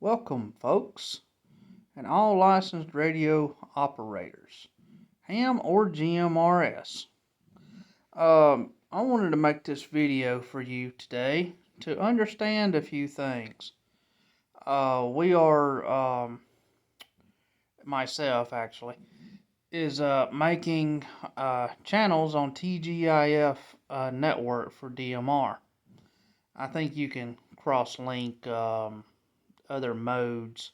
Welcome, folks, and all licensed radio operators, ham or GMRS. I wanted to make this video for you today to understand a few things. We are, myself actually, is making channels on TGIF network for DMR. I think you can cross-link other modes,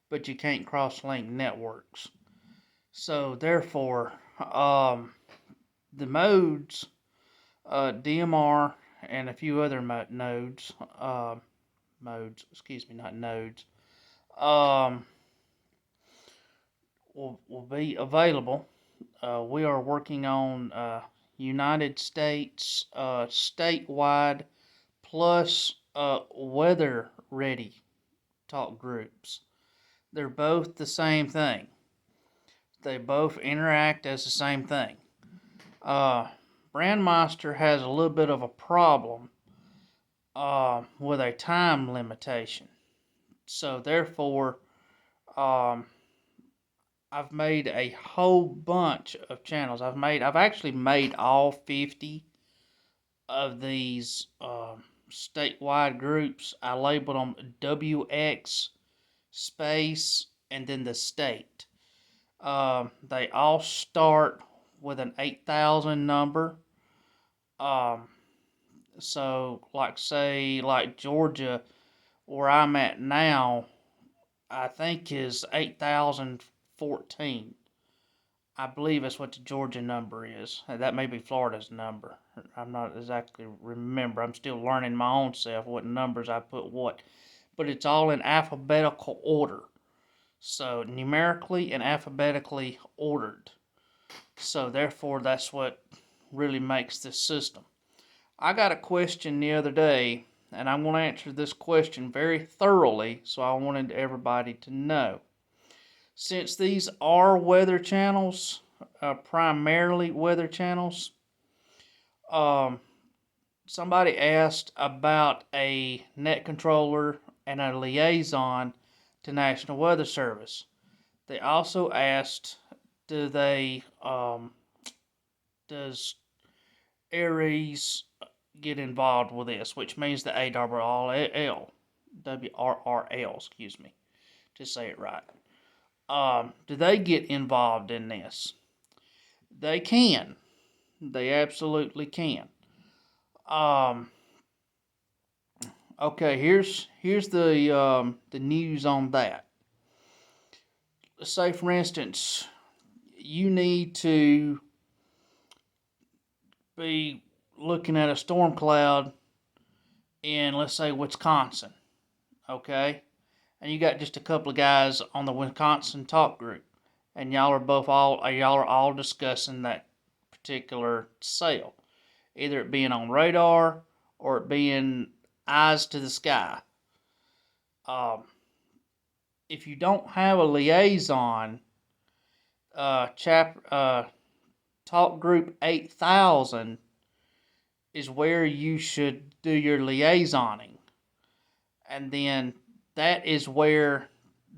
but you can't cross-link networks. So therefore, the modes, DMR and a few other not nodes, um, will be available. We are working on United States statewide plus weather ready talk groups. They're both the same thing. They both interact as the same thing. Brandmaster has a little bit of a problem with a time limitation. So therefore, I've made a whole bunch of channels. I've actually made all 50 of these statewide groups. I labeled them WX space and then the state. They all start with an 8,000 number. So like Georgia, where I'm at now, I think is 8,014. I believe that's what the Georgia number is. That may be Florida's number. I'm not exactly remember. I'm still learning my own self what numbers I put what. But it's all in alphabetical order. So numerically and alphabetically ordered. So therefore that's what really makes this system. I got a question the other day, and I'm going to answer this question very thoroughly, so I wanted everybody to know. Since these are weather channels, primarily weather channels, somebody asked about a net controller and a liaison to National Weather Service. They also asked, does Aries get involved with this, which means the ARRL, WRRL, excuse me, to say it right. Do they get involved in this? They can. They absolutely can. Okay, here's the news on that. Let's say, for instance, you need to be looking at a storm cloud in, let's say, Wisconsin, okay? And you got just a couple of guys on the Wisconsin talk group, and y'all are all discussing that particular sail, either it being on radar or it being eyes to the sky. If you don't have a liaison, talk group 8,000 is where you should do your liaisoning. And then that is where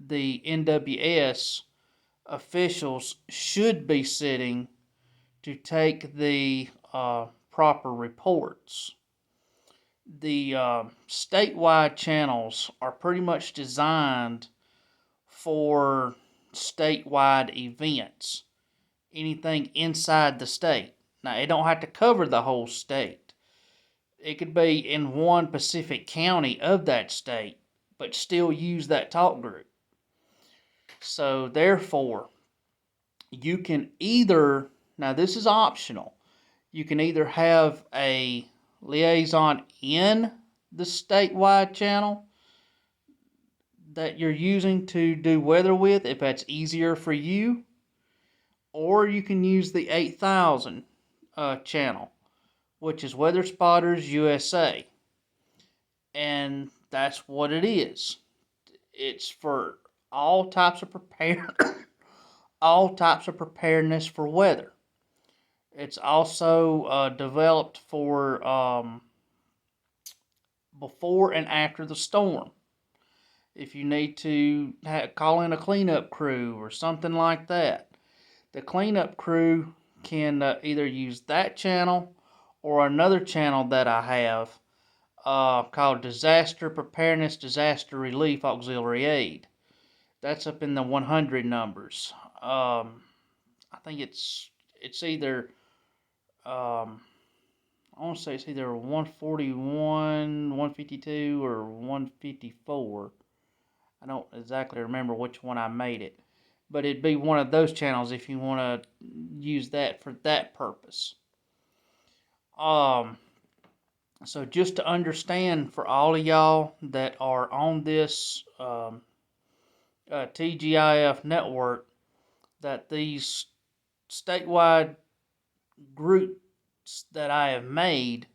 the NWS officials should be sitting to take the proper reports. The statewide channels are pretty much designed for statewide events. Anything inside the state. Now, it don't have to cover the whole state. It could be in one specific county of that state, but still use that talk group. So, therefore, you can either, now this is optional, you can either have a liaison in the statewide channel that you're using to do weather with, if that's easier for you, or you can use the 8,000 channel, which is Weather Spotters USA. And that's what it is. It's for all types of all types of preparedness for weather. It's also developed for before and after the storm. if you need to call in a cleanup crew or something like that, the cleanup crew can either use that channel or another channel that I have called Disaster Preparedness, Disaster Relief Auxiliary Aid. That's up in the 100 numbers. I think it's either I want to say it's either 141, 152, or 154. I don't exactly remember which one I made it, but it'd be one of those channels if you want to use that for that purpose. So just to understand for all of y'all that are on this TGIF network, that these statewide groups that I have made,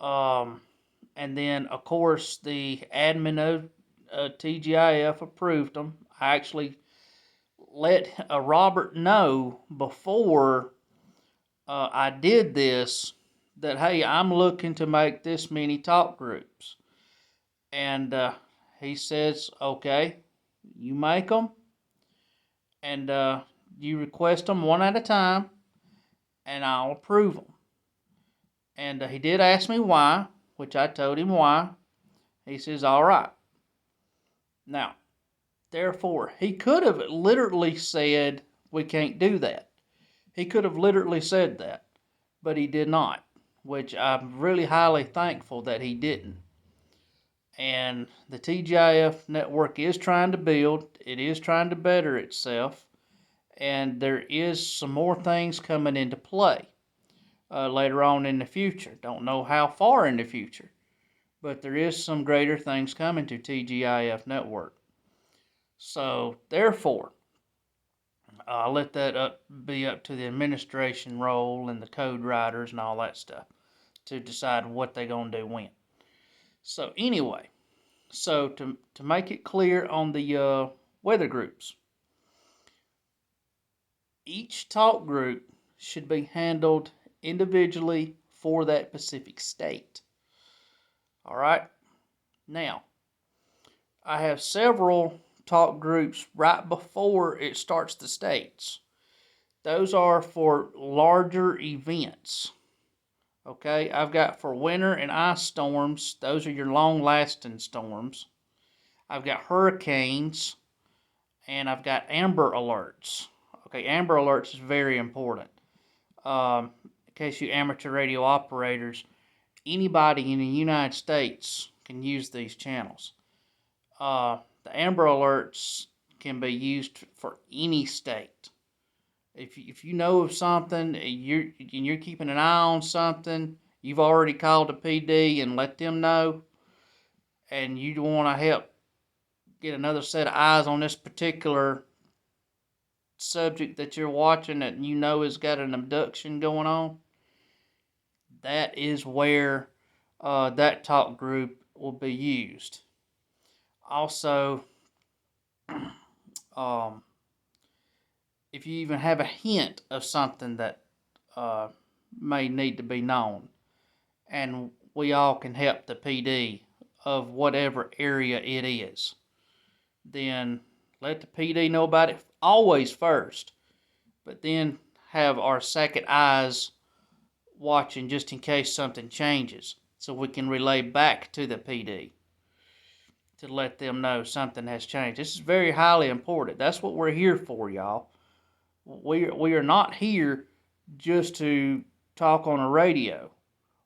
and then of course the admin of TGIF approved them. I actually let Robert know before I did this that, hey, I'm looking to make this many talk groups. And he says, okay, you make them, and you request them one at a time, and I'll approve them. And he did ask me why, which I told him why. He says, all right. Now, therefore, he could have literally said, we can't do that. He could have literally said that, but he did not, which I'm really highly thankful that he didn't. And the TGIF network is trying to build, it is trying to better itself, and there is some more things coming into play later on in the future. Don't know how far in the future, but there is some greater things coming to TGIF network. So therefore, I'll let that be up to the administration role and the code writers and all that stuff to decide what they're going to do when. So anyway, so to make it clear on the weather groups, each talk group should be handled individually for that specific state. All right. Now, I have several talk groups right before it starts the states. Those are for larger events. Okay, I've got for winter and ice storms, those are your long-lasting storms. I've got hurricanes, and I've got amber alerts. Okay, amber alerts is very important. In case you amateur radio operators, anybody in the United States can use these channels. The amber alerts can be used for any state. If you know of something, you're keeping an eye on something, you've already called the PD and let them know, and you want to help get another set of eyes on this particular subject that you're watching that you know has got an abduction going on, that is where that talk group will be used. Also, if you even have a hint of something that may need to be known, and we all can help the PD of whatever area it is, then let the PD know about it always first, but then have our second eyes watching just in case something changes, so we can relay back to the PD to let them know something has changed. This is very highly important. That's what we're here for, y'all. We are not here just to talk on a radio.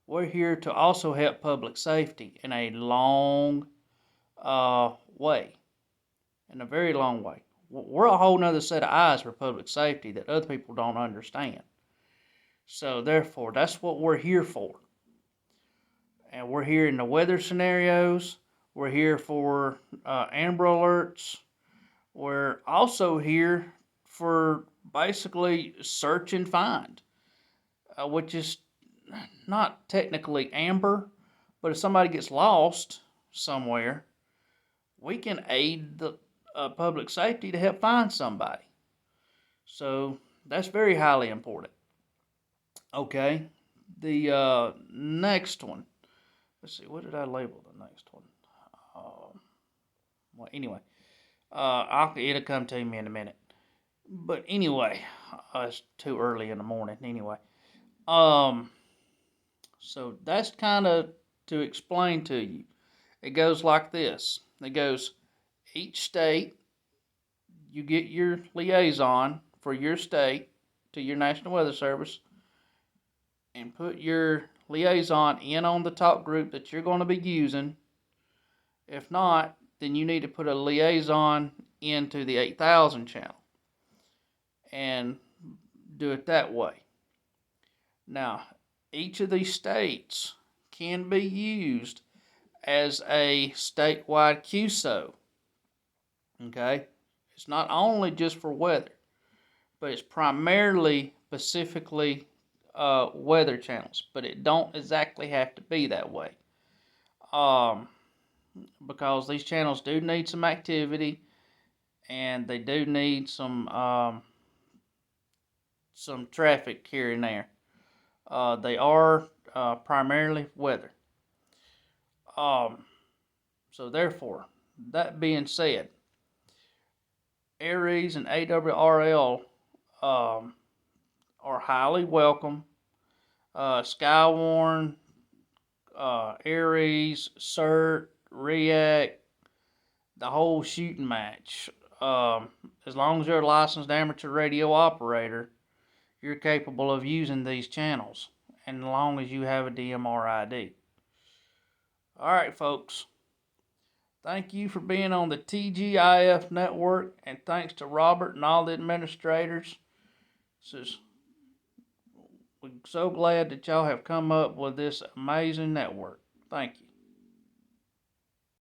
We're here to also help public safety in a long way, in a very long way. We're a whole nother set of eyes for public safety that other people don't understand. So therefore, that's what we're here for. And we're here in the weather scenarios. We're here for amber alerts. We're also here for basically search and find, which is not technically amber, but if somebody gets lost somewhere, we can aid the public safety to help find somebody. So that's very highly important. Okay, the next one. Let's see, what did I label the next one? Well, anyway, it'll come to me in a minute. But anyway, it's too early in the morning. Anyway, um, so that's kind of to explain to you. It goes like this. It goes each state. You get your liaison for your state to your National Weather Service, and put your liaison in on the talk group that you're going to be using. If not, then you need to put a liaison into the 8000 channel and do it that way. Now, each of these states can be used as a statewide QSO. Okay? It's not only just for weather, but it's primarily specifically weather channels. But it don't exactly have to be that way. Because these channels do need some activity, and they do need some traffic here and there. They are primarily weather. So therefore, that being said, ARES and AWRL are highly welcome. Skywarn, ARES, CERT, REACT, the whole shooting match. As long as you're a licensed amateur radio operator, you're capable of using these channels, and as long as you have a DMR ID. Alright, folks. Thank you for being on the TGIF network, and thanks to Robert and all the administrators. We're so glad that y'all have come up with this amazing network. Thank you.